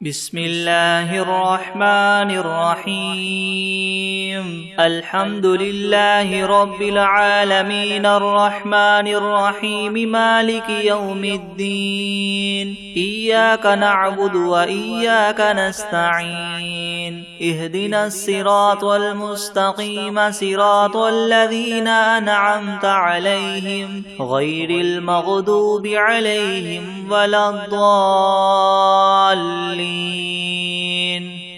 بسم الله الرحمن الرحيم الحمد لله رب العالمين الرحمن الرحيم مالك يوم الدين إياك نعبد وإياك نستعين اهدنا الصراط المستقيم صراط الذين أنعمت عليهم غير المغضوب عليهم ولا الضالين.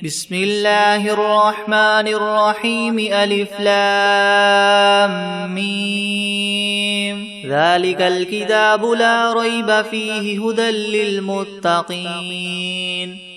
بسم الله الرحمن الرحيم ألف لام ميم ذلك الكتاب لا ريب فيه هدى للمتقين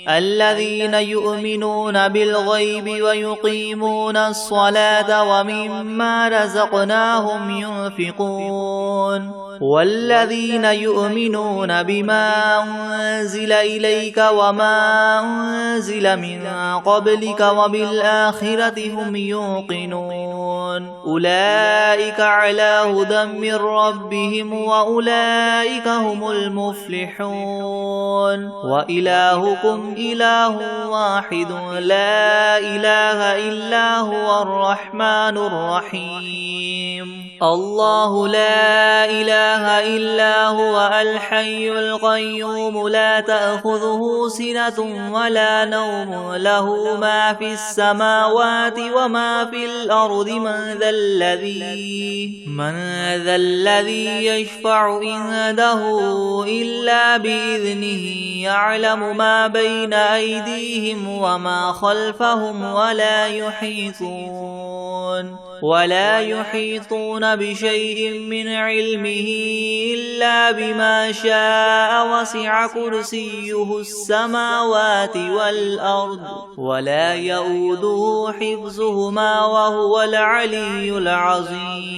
الذين يؤمنون بالغيب ويقيمون الصلاة ومما رزقناهم ينفقون والذين يؤمنون بما أنزل إليك وما أنزل من قبلك وبالآخرة هم يوقنون أولئك على هدى من ربهم وأولئك هم المفلحون وإلهكم إله واحد لا إله إلا هو الرحمن الرحيم الله لا إله إلا هو الحي القيوم لا تأخذه سنة ولا نوم له ما في السماوات وما في الأرض من ذا الذي يشفع عنده إلا بإذنه يعلم ما بين أيديهم وما خلفهم ولا يحيطون بشيء من علمه إلا بما شاء وسع كرسيه السماوات والأرض ولا يؤوده حفظهما وهو العلي العظيم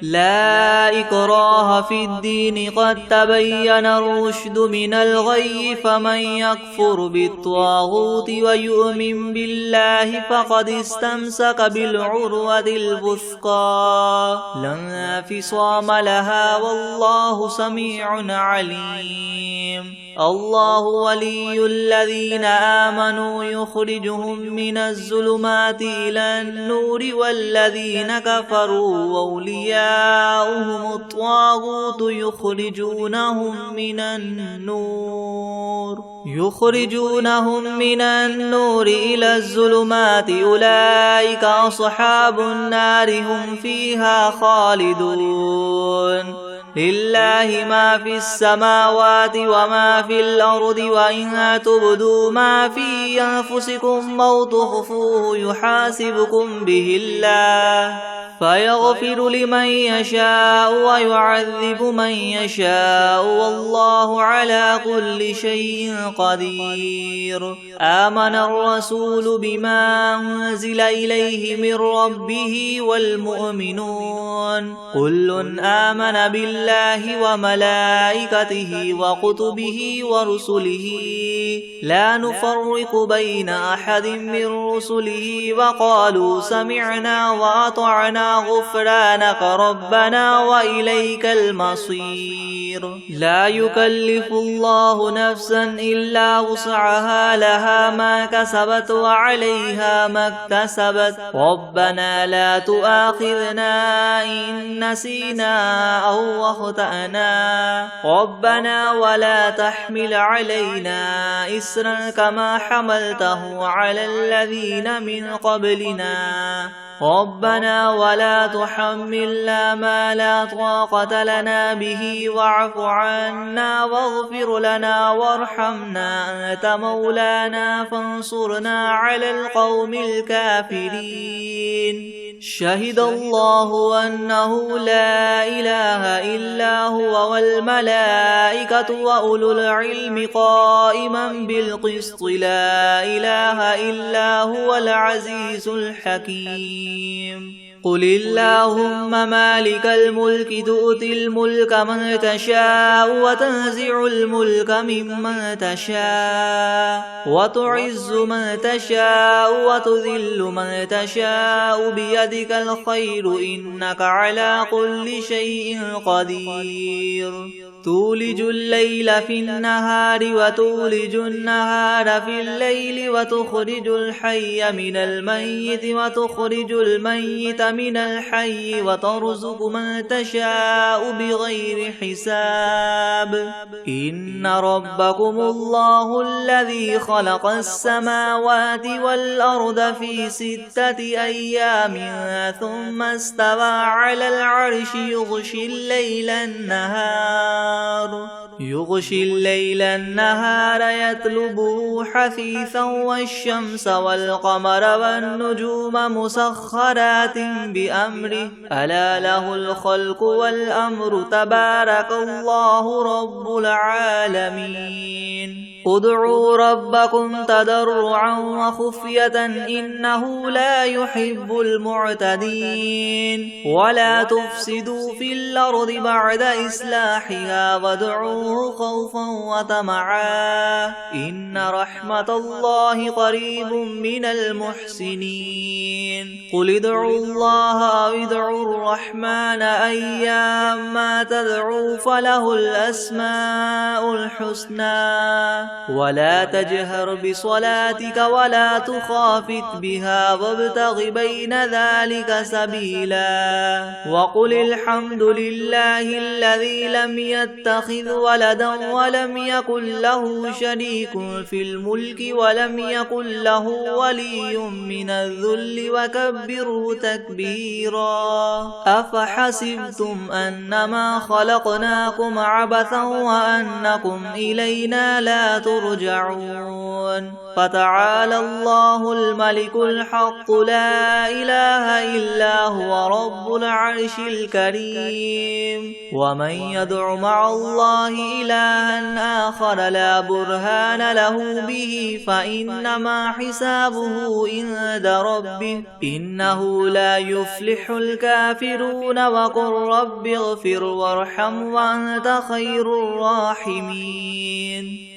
لا إكراه في الدين قد تبين الرشد من الغي فمن يكفر بالطاغوت ويؤمن بالله فقد استمسك بالعروة الوثقى لا انفصام لها والله سميع عليم الله ولي الذين آمنوا يخرجهم من الظلمات إلى النور والذين كفروا أولياؤهم الطاغوت يخرجونهم من النور إلى الظلمات أولئك أصحاب النار هم فيها خالدون لله ما في السماوات وما في الأرض وإن تبدوا ما في أنفسكم أو تخفوه يحاسبكم به الله فيغفر لمن يشاء ويعذب من يشاء والله على كل شيء قدير آمن الرسول بما أنزل إليه من ربه والمؤمنون كل آمن بالله وملائكته وكتبه ورسله لا نفرق بين أحد من رسله وقالوا سمعنا وأطعنا غفرانك ربنا وإليك المصير لا يكلف الله نفسا إلا وسعها لها ما كسبت وعليها ما اكتسبت ربنا لا تؤاخذنا إن نسينا أو أخطأنا ربنا ولا تحمل علينا إسرا كما حملته على الذين من قبلنا ربنا ولا تحملنا ما لا طاقة لنا به واعف عنا واغفر لنا وارحمنا أنت مولانا فانصرنا على القوم الكافرين شهد الله أنه لا إله إلا هو والملائكة وأولو العلم قائما بالقسط لا إله إلا هو العزيز الحكيم قل اللهم مالك الملك تؤتي الملك من تشاء وتنزع الملك ممن تشاء وتعز من تشاء وتذل من تشاء بيدك الخير إنك على كل شيء قدير تولج الليل في النهار وتولج النهار في الليل وتخرج الحي من الميت وتخرج الميت من الحي وترزق من تشاء بغير حساب إن ربكم الله الذي خلق السماوات والأرض في 6 أيام ثم استوى على العرش يغشي الليل النهار يطلبه حثيثا والشمس والقمر والنجوم مسخرات بأمره ألا له الخلق والأمر تبارك الله رب العالمين ادعوا ربكم تضرعا وخفية إنه لا يحب المعتدين ولا تفسدوا في الأرض بعد إصلاحها وادعوه خوفا وطمعا إن رحمة الله قريب من المحسنين قل ادعوا الله أو ادعوا الرحمن أيما تدعوا فله الأسماء الحسنى ولا تجهر بصلاتك ولا تخافت بها وابتغ بين ذلك سبيلا وقل الحمد لله الذي لم يتخذ ولدا ولم يكن له شريك في الملك ولم يكن له ولي من الذل وكبره تكبيرا أفحسبتم أنما خلقناكم عبثا وأنكم إلينا لا ترجعون فتعالى الله الملك الحق لا إله إلا هو رب العرش الكريم ومن يدع مع الله إلها آخر لا برهان له به فإنما حسابه عند ربه إنه لا يفلح الكافرون وقل رب اغفر وارحم وأنت خير الراحمين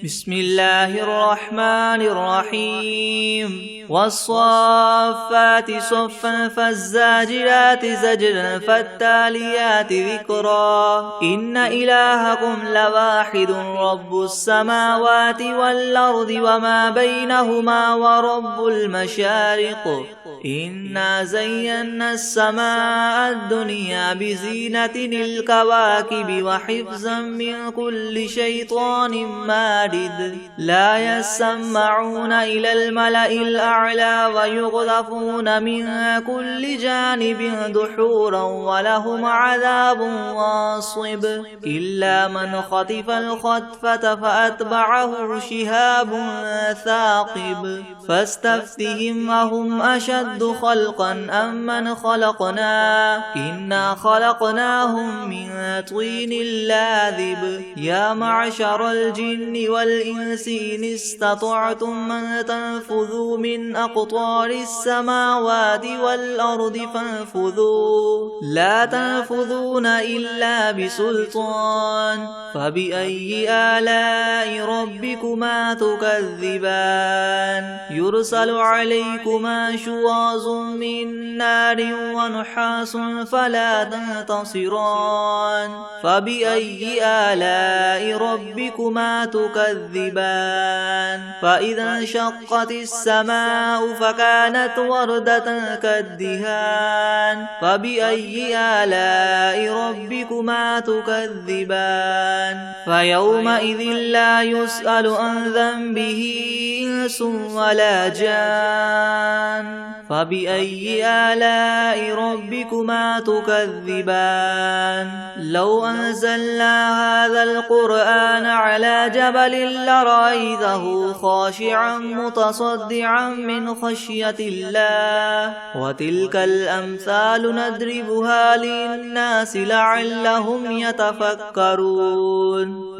بسم الله الرحمن الرحيم والصافات صفا فالزاجرات زجرا فالتاليات ذكرا إن إلهكم لواحد رب السماوات والأرض وما بينهما ورب المشارق إنا زينا السماء الدنيا بزينة الكواكب وحفظا من كل شيطان مارد لا يسمعون إلى الملأ الأعلى ويقذفون من كل جانب دحورا ولهم عذاب واصب إلا من خطف الخطفة فأتبعه شهاب ثاقب فاستفتهم أهم أشد خلقا أم من خلقنا إنا خلقناهم من طين لاذب يا معشر الجن والإنس إن استطعتم من تنفذوا من أقطار السماوات والأرض فانفذوا لا تنفذون إلا بسلطان فبأي آلاء ربكما تكذبان يرسل عليكما شواظ من نار ونحاس فلا تنتصران فبأي آلاء ربكما تكذبان فإذا انشقت السماء فكانت وردة كالدهان فبأي آلاء ربكما تكذبان فيومئذ لا يسأل عن ذنبه إنس ولا جان فبأي آلاء ربكما تكذبان لو أنزلنا هذا القرآن على جبل لرأيته خاشعا متصدعا من خشية الله وتلك الأمثال نضربها للناس لعلهم يتفكرون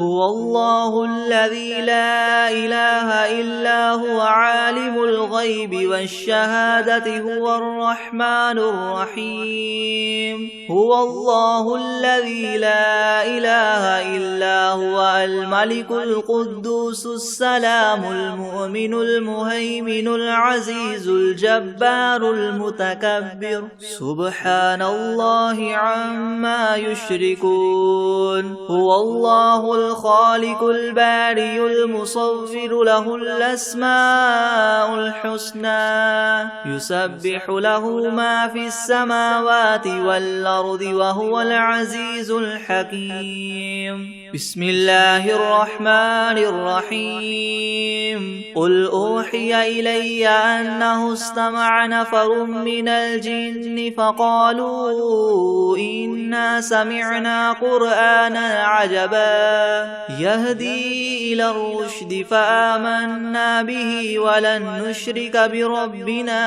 هو الله الذي لا إله إلا هو عالم الغيب والشهادة هو الرحمن الرحيم هو الله الذي لا إله إلا هو الملك القدوس السلام المؤمن المهيمن العزيز الجبار المتكبر سبحان الله عما يشركون هو الله الخالق البارئ المصور له الأسماء الحسنى يسبح له ما في السماوات والأرض وهو العزيز الحكيم بسم الله الرحمن الرحيم قل أوحي إلي أنه استمع نفر من الجن فقالوا إنا سمعنا قرآنا عجبا يهدي إلى الرشد فآمنا به ولن نشرك بربنا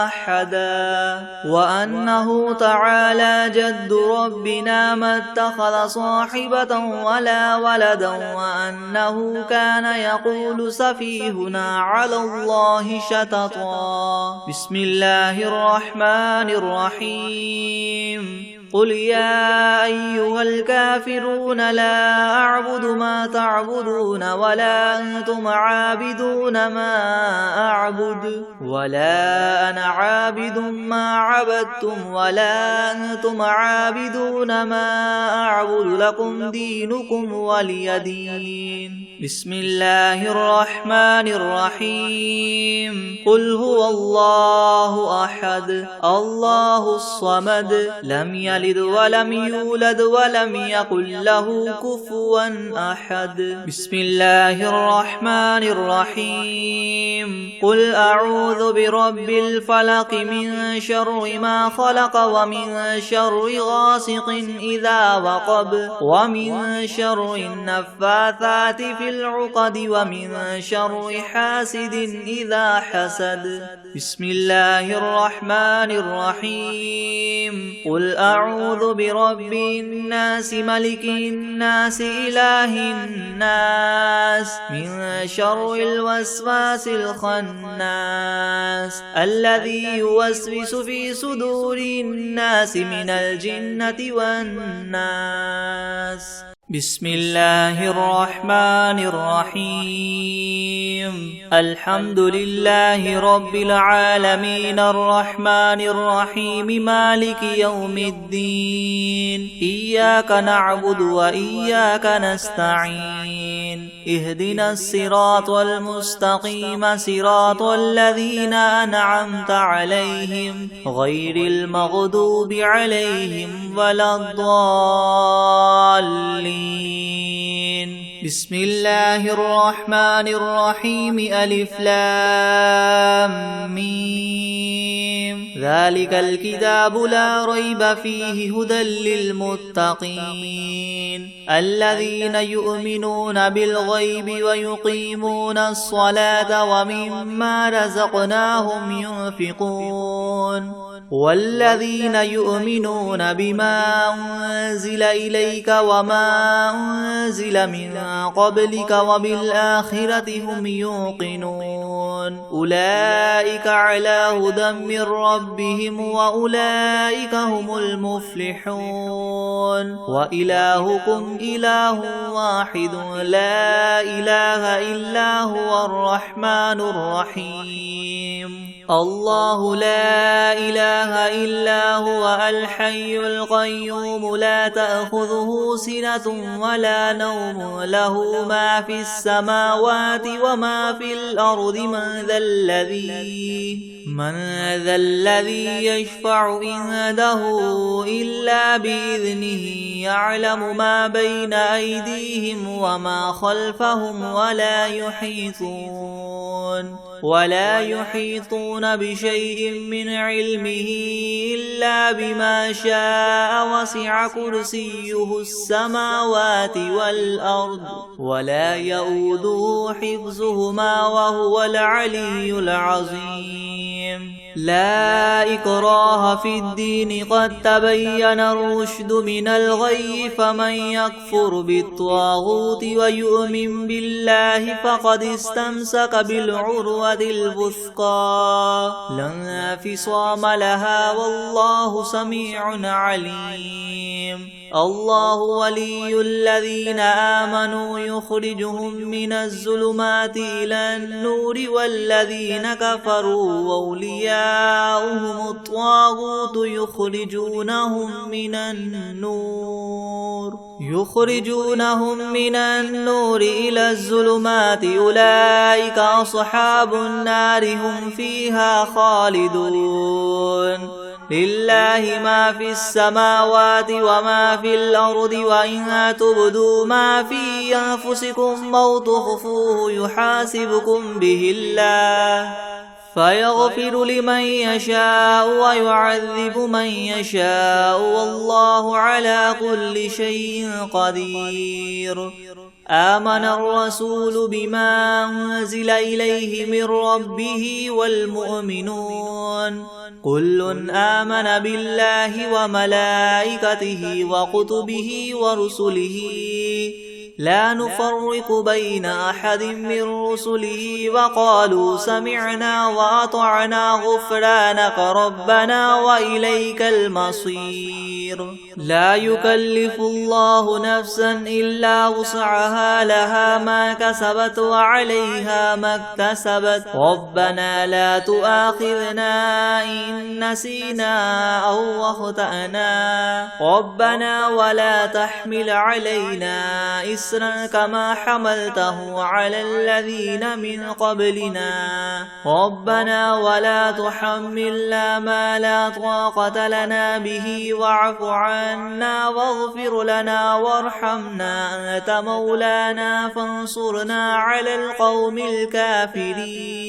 أحدا وأنه تعالى جد ربنا ما اتخذ صاحبة ولا ولدا وأنه كان يقول سفيهنا على الله شططا بسم الله الرحمن الرحيم قل يا أيها الكافرون لا أعبد ما تعبدون ولا أنتم عابدون ما أعبد ولا أنا عابد ما عبدتم ولا أنتم عابدون ما أعبد لكم دينكم ولي دين بسم الله الرحمن الرحيم قل هو الله أحد الله الصمد لم يلد ولم يولد ولم يكن له كفوا أحد بسم الله الرحمن الرحيم قل أعوذ برب الفلق من شر ما خلق ومن شر غاسق إذا وقب ومن شر النفاثات في العقد ومن شر حاسد إذا حسد بسم الله الرحمن الرحيم قل أعوذ برب الناس ملك الناس إله الناس من شر الوسواس الخناس الذي يوسوس في صدور الناس من الجنة والناس بسم الله الرحمن الرحيم الحمد لله رب العالمين الرحمن الرحيم مالك يوم الدين إياك نعبد وإياك نستعين اهدنا الصراط المستقيم صراط الذين أنعمت عليهم غير المغضوب عليهم ولا الضالين بسم الله الرحمن الرحيم ألف لام ميم ذلك الكتاب لا ريب فيه هدى للمتقين الذين يؤمنون بالغيب ويقيمون الصلاة ومما رزقناهم ينفقون والذين يؤمنون بما أنزل إليك وما أنزل من قبلك وبالآخرة هم يوقنون أولئك على هدى من ربهم وأولئك هم المفلحون وإلهكم إله واحد لا إله إلا هو الرحمن الرحيم الله لا إله إلا هو الحي القيوم لا تأخذه سنة ولا نوم له ما في السماوات وما في الأرض من ذا الذي يشفع عنده إلا بإذنه يعلم ما بين أيديهم وما خلفهم ولا يحيطون بشيء من علمه إلا بما شاء وسع كرسيه السماوات والأرض ولا يؤوده حفظهما وهو العلي العظيم لا إكراه في الدين قد تبين الرشد من الغي فمن يكفر بالطاغوت ويؤمن بالله فقد استمسك بالعروة الوثقى لا انفصام لها والله سميع عليم الله ولي الذين آمنوا يخرجهم من الظلمات إلى النور والذين كفروا أولياؤهم الطاغوت يخرجونهم من النور إلى الظلمات أولئك أصحاب النار هم فيها خالدون لله ما في السماوات وما في الأرض وإن تبدوا ما في أنفسكم أو تخفوه يحاسبكم به الله فيغفر لمن يشاء ويعذب من يشاء والله على كل شيء قدير آمن الرسول بما أنزل إليه من ربه والمؤمنون كل آمن بالله وملائكته وكتبه ورسله لا نفرق بين أحد من رسله وقالوا سمعنا وأطعنا غفرانك ربنا وإليك المصير لا يكلف الله نفسا إلا وسعها لها ما كسبت وعليها ما اكتسبت ربنا لا تؤاخذنا إن نسينا أو أخطأنا ربنا ولا تحمل علينا إسرا كما حملته على الذين من قبلنا ربنا ولا تحملنا ما لا طاقة لنا به واعف عنا واغفر لنا وارحمنا أنت مولانا فانصرنا على القوم الكافرين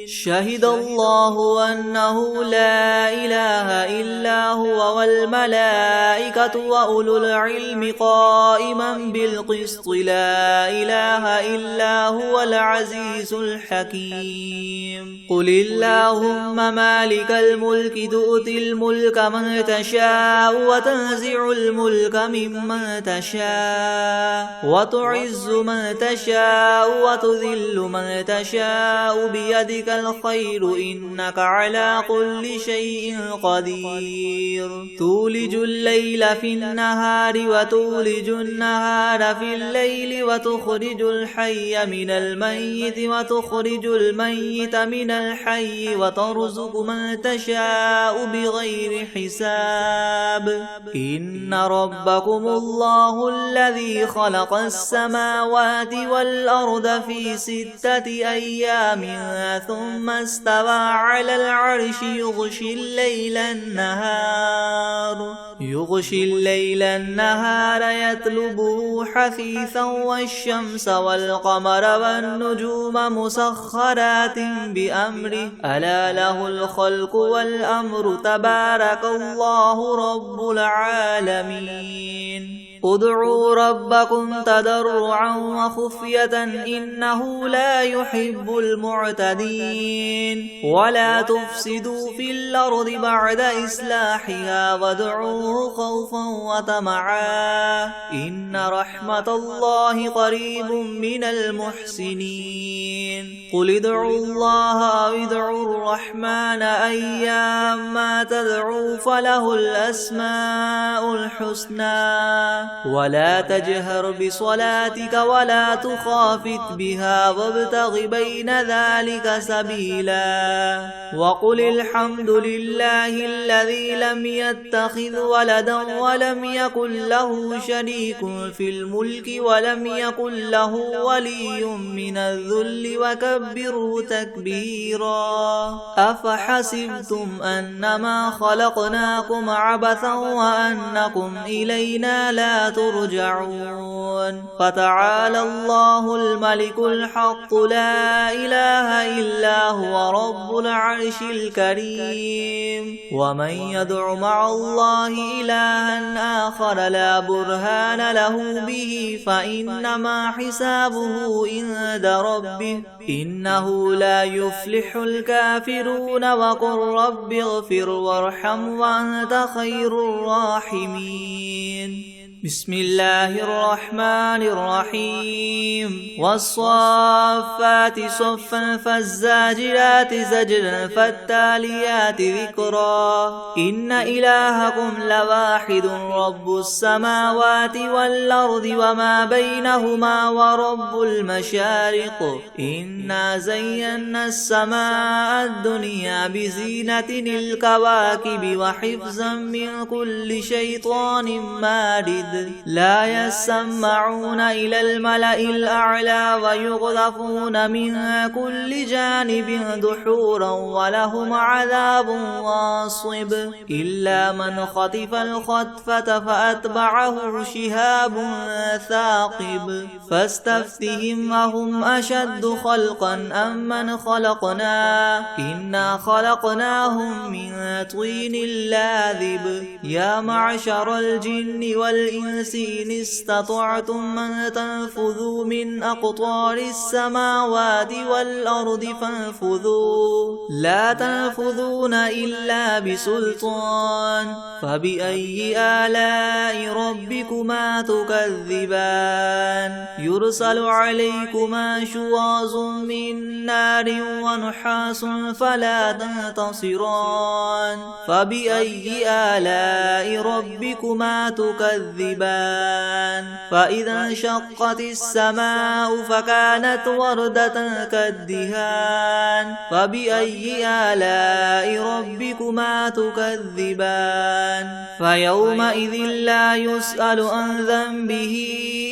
شهد الله أنه لا إله إلا هو والملائكة وأولو العلم قائما بالقسط لا إله إلا هو العزيز الحكيم قل اللهم مالك الملك تؤتي الملك من تشاء وتنزع الملك ممن تشاء وتعز من تشاء وتذل من تشاء بيدك الخير إنك على كل شيء قدير تولج الليل في النهار وتولج النهار في الليل وتخرج الحي من الميت وتخرج الميت من الحي وترزق من تشاء بغير حساب إن ربكم الله الذي خلق السماوات والأرض في 6 أيام ثم استوى على العرش يغشي الليل النهار يطلبه حثيثا والشمس والقمر والنجوم مسخرات بأمره ألا له الخلق والأمر تبارك الله رب العالمين ادعوا ربكم تضرعا وخفية إنه لا يحب المعتدين ولا تفسدوا في الأرض بعد إصلاحها وادعوه خوفا وطمعا إن رحمة الله قريب من المحسنين قل ادعوا الله أو ادعوا الرحمن أيما تدعوا فله الأسماء الحسنى ولا تجهر بصلاتك ولا تخافت بها وابتغ بين ذلك سبيلا وقل الحمد لله الذي لم يتخذ ولدا ولم يكن له شريك في الملك ولم يكن له ولي من الذل وكبره تكبيرا أفحسبتم أنما خلقناكم عبثا وأنكم إلينا لا ترجعون فتعالى الله الملك الحق لا إله إلا هو رب العرش الكريم ومن يدع مع الله إلها آخر لا برهان له به فإنما حسابه عند ربه إنه لا يفلح الكافرون وقل رب اغفر وارحم وأنت خير الراحمين بسم الله الرحمن الرحيم والصافات صفا فالزاجرات زجرا فالتاليات ذكرا إن إلهكم لواحد رب السماوات والأرض وما بينهما ورب المشارق إنا زينا السماء الدنيا بزينة الكواكب وحفظا من كل شيطان مارد لا يسمعون إلى الملأ الأعلى ويغذفون من كل جانب دحورا ولهم عذاب واصب إلا من خطف الخطفة فأتبعه شهاب ثاقب فاستفتهم أهم أشد خلقا أم من خلقنا إنا خلقناهم من طين لاذب يا معشر الجن والإنس إن استطعتم أن تنفذوا من أقطار السماوات والأرض فانفذوا لا تنفذون إلا بسلطان فبأي آلاء ربكما تكذبان يرسل عليكما شواظ من نار ونحاس فلا تنتصران فبأي آلاء ربكما تكذبان فإذا انشقت السماء فكانت وردة كالدهان فبأي آلاء ربكما تكذبان فيومئذ لا يسأل عن ذنبه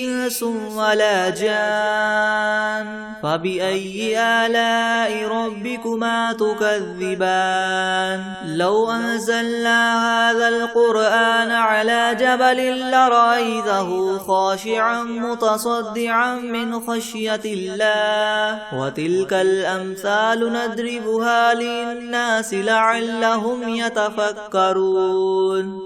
إنس ولا جان فبأي آلاء ربكما تكذبان لو أنزلنا هذا القرآن على جبل لرأيته خاشعا متصدعا من خشية الله وتلك الأمثال نضربها للناس لعلهم يتفكرون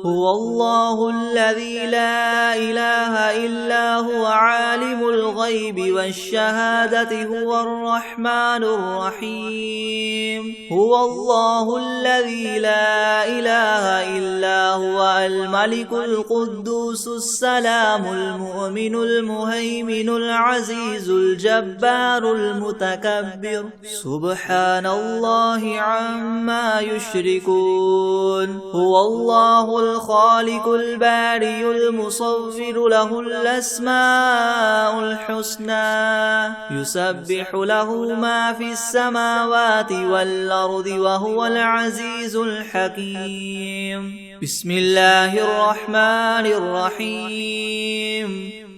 هو الله الذي لا إله إلا هو عالم الغيب والشهادة هو الرحمن الرحيم هو الله الذي لا إله إلا هو الملك القدوس السلام المؤمن المهيمن العزيز الجبار المتكبر سبحان الله عما يشركون هو الله الخالق البارئ المصور له الأسماء الحسنى يسبح له ما في السماوات والأرض وهو العزيز الحكيم بسم الله الرحمن الرحيم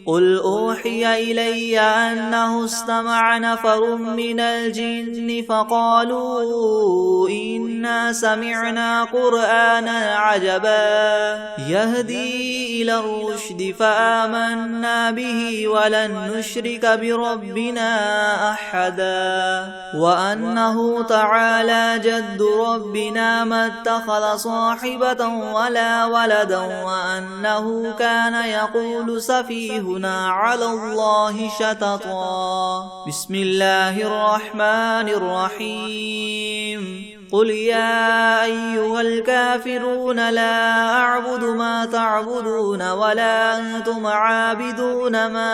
قل أوحي إلي أنه استمع نفر من الجن فقالوا إنا سمعنا قرآنا عجبا يهدي إلى الرشد فآمنا به ولن نشرك بربنا أحدا وأنه تعالى جد ربنا ما اتخذ صاحبة ولا ولدا وأنه كان يقول سفيهنا على الله شططا بسم الله الرحمن الرحيم قل يا أيها الكافرون لا أعبد ما تعبدون ولا أنتم عابدون ما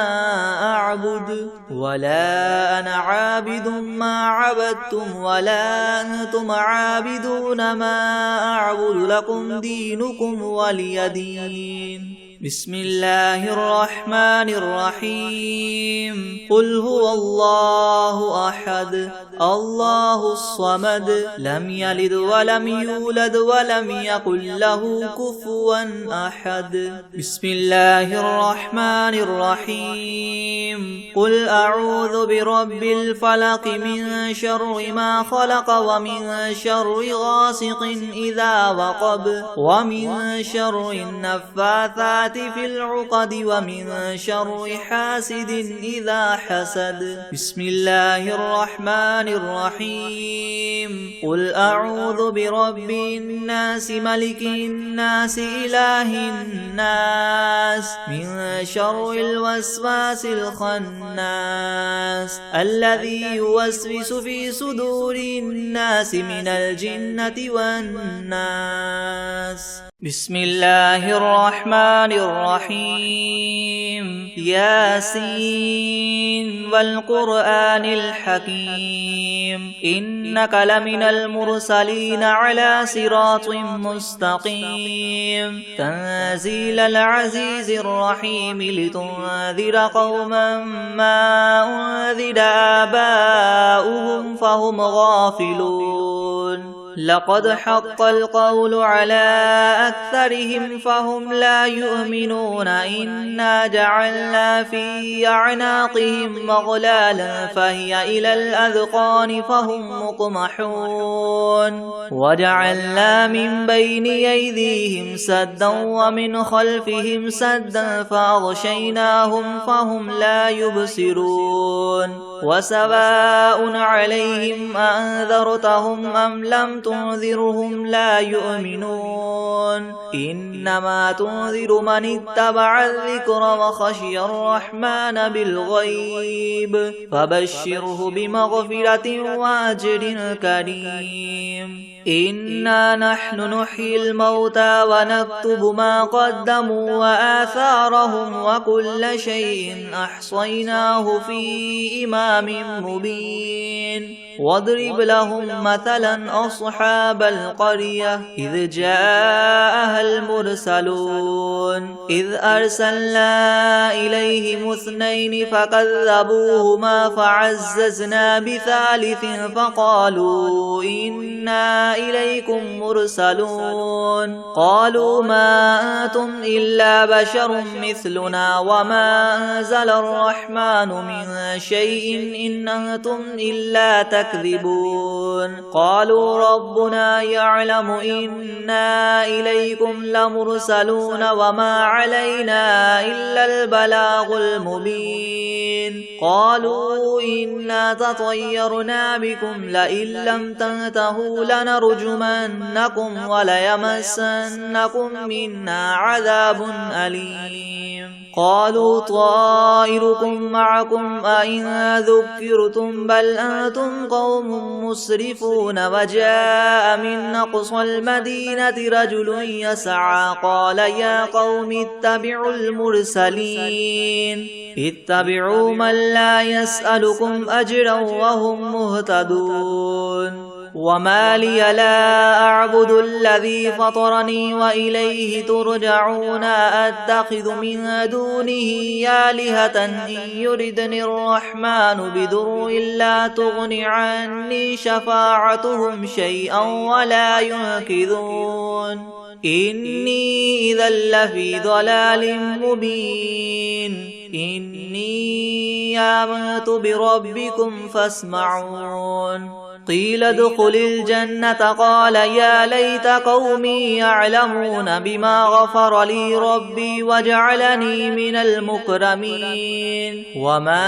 أعبد ولا أنا عابد ما عبدتم ولا أنتم عابدون ما أعبد لكم دينكم ولي دين بسم الله الرحمن الرحيم قل هو الله أحد الله الصمد لم يلد ولم يولد ولم يكن له كفوا أحد بسم الله الرحمن الرحيم قل أعوذ برب الفلق من شر ما خلق ومن شر غاسق إذا وقب ومن شر النفاثات النفاثات في العقد ومن شر حاسد إذا حسد. بسم الله الرحمن الرحيم. قل أعوذ برب الناس ملك الناس إله الناس من شر الوسواس الخناس الذي يوسوس في صدور الناس من الجنة والناس. بسم الله الرحمن الرحيم. ياسين والقرآن الحكيم إنك لمن المرسلين على صراط مستقيم تنزيل العزيز الرحيم لتنذر قوما ما أنذر آباؤهم فهم غافلون. لقد حق القول على أكثرهم فهم لا يؤمنون. إنا جعلنا في أعناقهم مغلالا فهي إلى الأذقان فهم مقمحون. وجعلنا من بين أيديهم سدا ومن خلفهم سدا فأغشيناهم فهم لا يبصرون. وسواء عليهم أنذرتهم أم لم تنذرهم لا يؤمنون. إنما تنذر من اتبع الذكر وخشي الرحمن بالغيب فبشره بمغفرة وأجر كريم. إنا نحن نحيي الموتى ونكتب ما قدموا وآثارهم وكل شيء أحصيناه في إمام مبين. واضرب لهم مثلا أصحاب القرية إذ جاءها المرسلون إذ أرسلنا إليهم 2 فكذبوهما فعززنا بثالث فقالوا إنا إليكم مرسلون. قالوا ما أنتم إلا بشر مثلنا وما أنزل الرحمن من شيء إن أنتم إلا تكذبون. قالوا ربنا يعلم إنا إليكم لمرسلون وما علينا إلا البلاغ المبين. قالوا إنا تطيرنا بكم لئن لم تنتهوا لنرجمنكم وليمسنكم منا عذاب أليم. قالوا طائركم معكم أئن ذكرتم بل أنتم قوم مسرفون. وجاء من أقصى المدينة رجل يسعى قال يا قوم اتبعوا المرسلين اتبعوا من لا يسألكم أجرا وهم مهتدون. وما لي لا أعبد الذي فطرني وإليه ترجعون. أتخذ من دونه آلهة إن يردني الرحمن بضر لا تغن عني شفاعتهم شيئا ولا ينقذون. إني إذا لفي ضلال مبين. إني آمنت بربكم فاسمعون. قيل ادخل الجنة قال يا ليت قومي يعلمون بما غفر لي ربي وجعلني من المكرمين. وما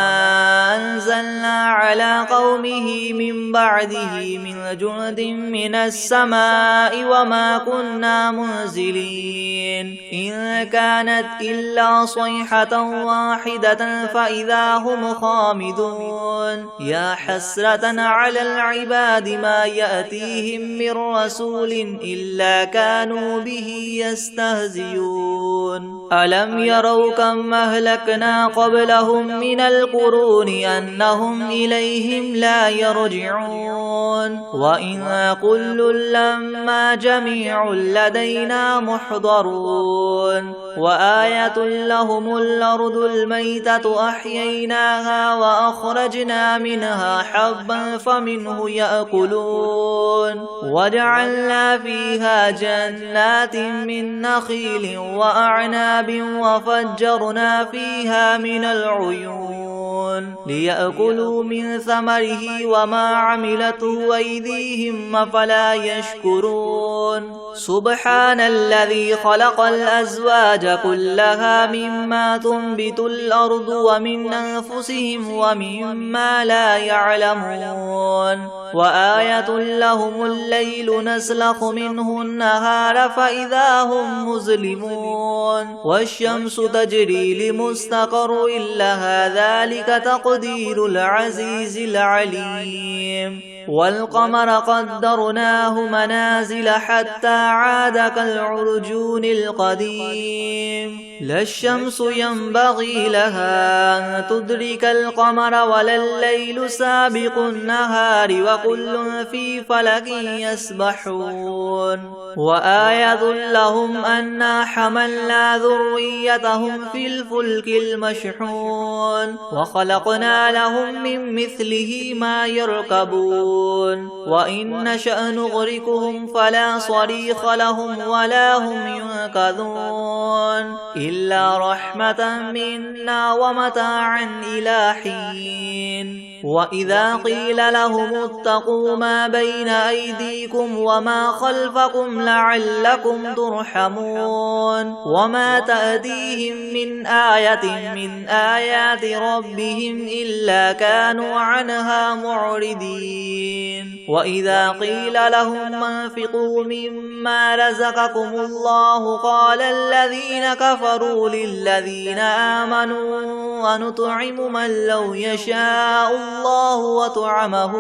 أنزلنا على قومه من بعده من جند من السماء وما كنا منزلين. إن كانت إلا صيحة واحدة فإذا هم خامدون. يا حسرة على العباد ما يأتيهم من رسول إلا كانوا به يستهزئون. ألم يروا كم أهلكنا قبلهم من القرون أنهم إليهم لا يرجعون. وإن كل لما جميع لدينا محضرون. وآية لهم الأرض الميتة أحييناها وأخرجنا منها حبا فمنه يأكلون. وجعلنا فيها جنات من نخيل وأعناب وفجرنا فيها من العيون ليأكلوا من ثمره وما عملته أيديهم أفلا يشكرون سبحان الذي خلق الأزواج كلها مما تنبت الأرض ومن أنفسهم ومما لا يعلمون وآية لهم الليل نسلخ منه النهار فإذا هم مظلمون والشمس تجري لمستقر لها ذلك تقدير العزيز العليم والقمر قدرناه منازل حتى عاد كالعرجون القديم لا الشمس ينبغي لها أن تدرك القمر ولا الليل سابق النهار وكل في فلك يسبحون وآية لهم أنا حملنا ذريتهم في الفلك المشحون وخلقنا لهم من مثله ما يركبون وإن نشأ نغرقهم فلا صريخ لهم ولا هم ينقذون إلا رحمة منا ومتاعا إلى حين وإذا قيل لهم اتقوا ما بين أيديكم وما خلفكم لعلكم ترحمون وما تأتيهم من آية من آيات ربهم إلا كانوا عنها معرضين وإذا قيل لهم انفقوا مما رزقكم الله قال الذين كفروا للذين آمنوا ونطعم من لو يشاء الله وطعمه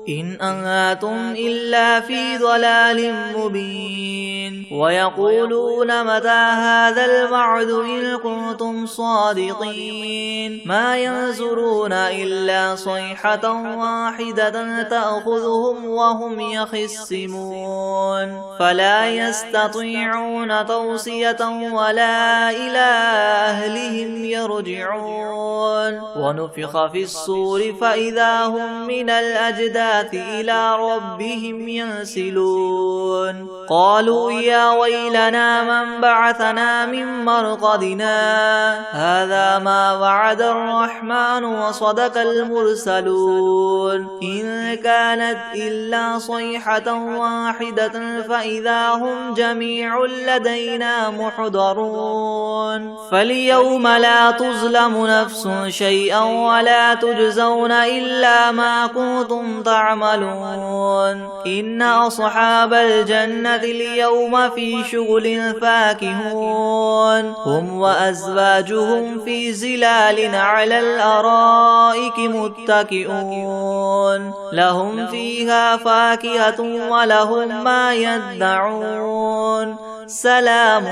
إن أنتم إلا في ضلال مبين ويقولون متى هذا الوعد إن كنتم صادقين ما ينظرون إلا صيحة واحدة تأخذهم وهم يخصمون فلا يستطيعون توصية ولا إلى أهلهم يرجعون ونفخ في الصور فإذا هم من الأجداث إلى ربهم ينسلون قالوا يا ويلنا من بعثنا من مرقدنا هذا ما وعد الرحمن وصدق المرسلون إن كانت إلا صيحة واحدة فإذا هم جميع لدينا محضرون فاليوم لا تظلم نفس شيئا ولا تجزون إلا ما كنتم تعملون إن أصحاب الجنة اليوم في شغل فاكهون هم وأزواجهم في زلال على الأرائك متكئون لهم فيها فاكهة ولهم ما يدعون سلام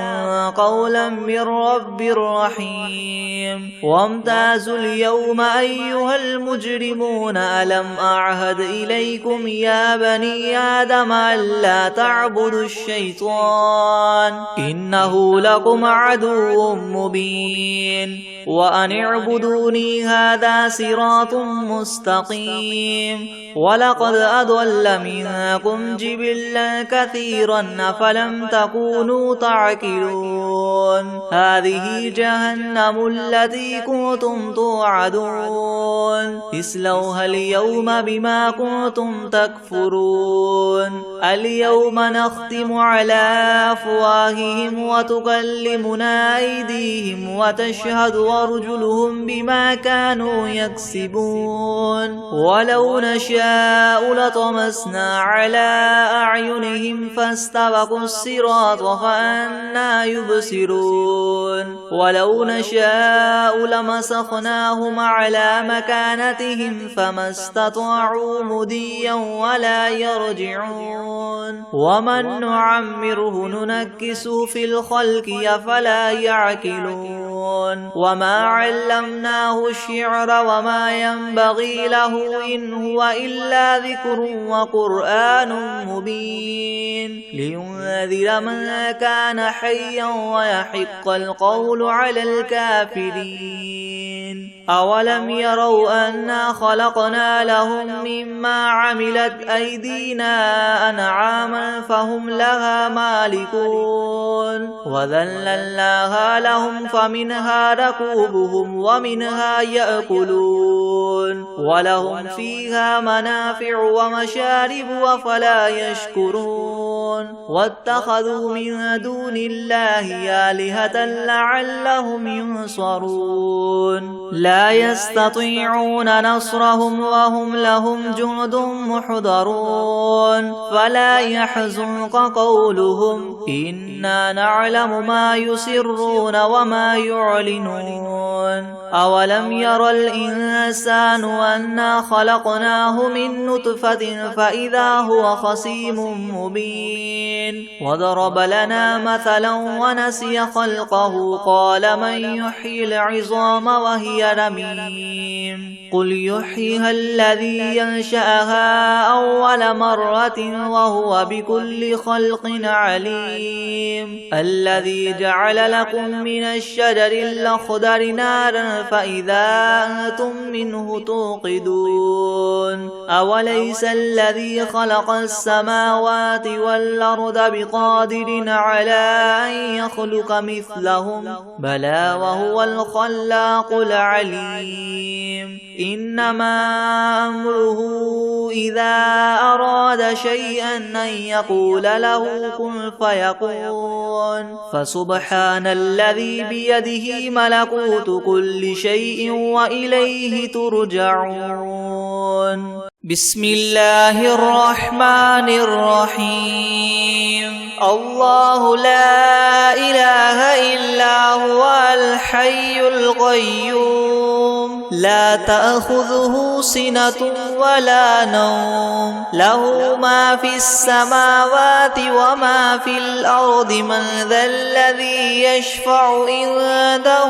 قولا من رب رحيم وامتازوا اليوم أيها المجرمون ألم أعهد إليكم يا بني آدم ألا تعبدوا الشيطان إنه لكم عدو مبين وأن اعبدوني هذا صراط مستقيم ولقد أضل منكم جبلا كثيرا أفلم تكونوا تعقلون هذه جهنم التي كنتم توعدون اصلوها اليوم بما كنتم تكفرون اليوم نختم على أفواههم وتكلمنا أيديهم وتشهد أرجلهم بما كانوا يكسبون ولو نشاء لطمسنا على أعينهم فاستبقوا الصراط فأنى يبصرون ولو نشاء لمسخناهم على مكانتهم فما استطاعوا مديا ولا يرجعون ومن نعمره ننكسه في الخلق أفلا يعقلون وما علمناه الشعر وما ينبغي له إن هو إلا ذكر وقرآن مبين لينذر من كان حيا ويحق القول على الكافرين أولم يروا أنا خلقنا لهم مما عملت أيدينا أنعاما فهم لها مالكون وذللناها لهم فمنها ركوبهم ومنها يأكلون ولهم فيها منافع ومشارب أفلا يشكرون واتخذوا من دون الله آلهة لعلهم ينصرون لا يستطيعون نصرهم وهم لهم جند محضرون فلا يحزنك قولهم إنا نعلم ما يسرون وما يعلنون أولم ير الإنسان أنا خلقناه من نطفة فإذا هو خصيم مبين وضرب لنا مثلا ونسي خلقه قال من يحيي العظام وهي رميم قل يحييها الذي ينشأها أول مرة وهو بكل خلق عليم الذي جعل لكم من الشجر الأخضر نارا فإذا أنتم منه توقدون أوليس الذي خلق السماوات والأرض بقادر على أن يخلق مثلهم بلى وهو الخلاق العليم إنما أمره إذا أراد شيئا أن يقول له كن فيكون فسبحان الذي بيده ملكوت كل شيء وإليه ترجعون بسم الله الرحمن الرحيم الله لا إله إلا هو الحي القيوم لا تأخذه سنة ولا نوم له ما في السماوات وما في الأرض من ذا الذي يشفع عنده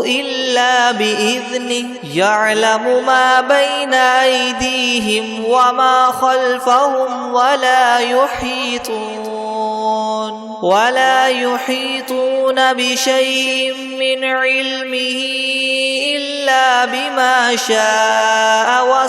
إلا بإذنه يعلم ما بين أيديهم وما خلفهم ولا يحيطون بشيء من علمه إلا بما شاء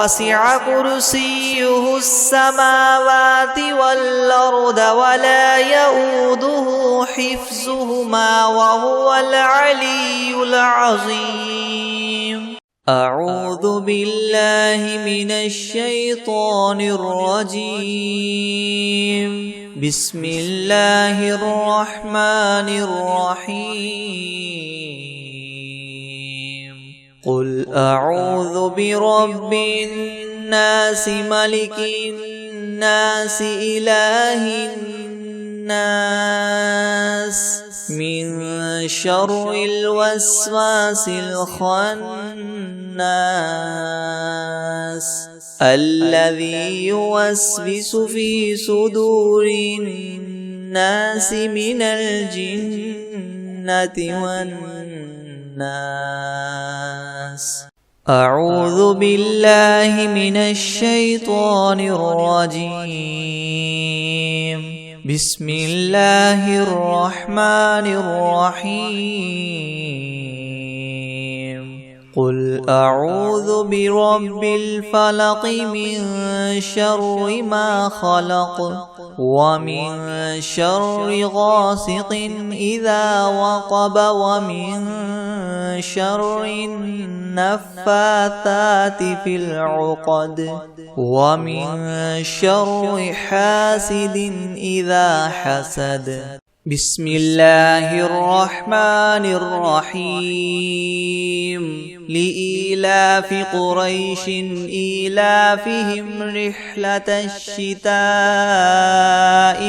وسع كرسيه السماوات والأرض ولا يؤوده حفظهما وهو العلي العظيم أعوذ بالله من الشيطان الرجيم بسم الله الرحمن الرحيم قل أعوذ برب الناس ملك الناس إله الناس من شر الوسواس الخناس الذي يوسوس في صدور الناس من الجنة والناس أعوذ بالله من الشيطان الرجيم بسم الله الرحمن الرحيم قل أعوذ برب الفلق من شر ما خلق ومن شر غاسق إذا وقب ومن شر النفاثات في العقد ومن شر حاسد إذا حسد بسم الله الرحمن الرحيم لإيلاف قريش إيلافهم رحلة الشتاء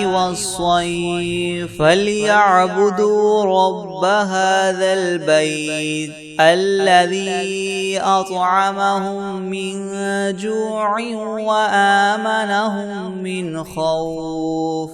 والصيف فليعبدوا رب هذا البيت الذي أطعمهم من جوع وآمنهم من خوف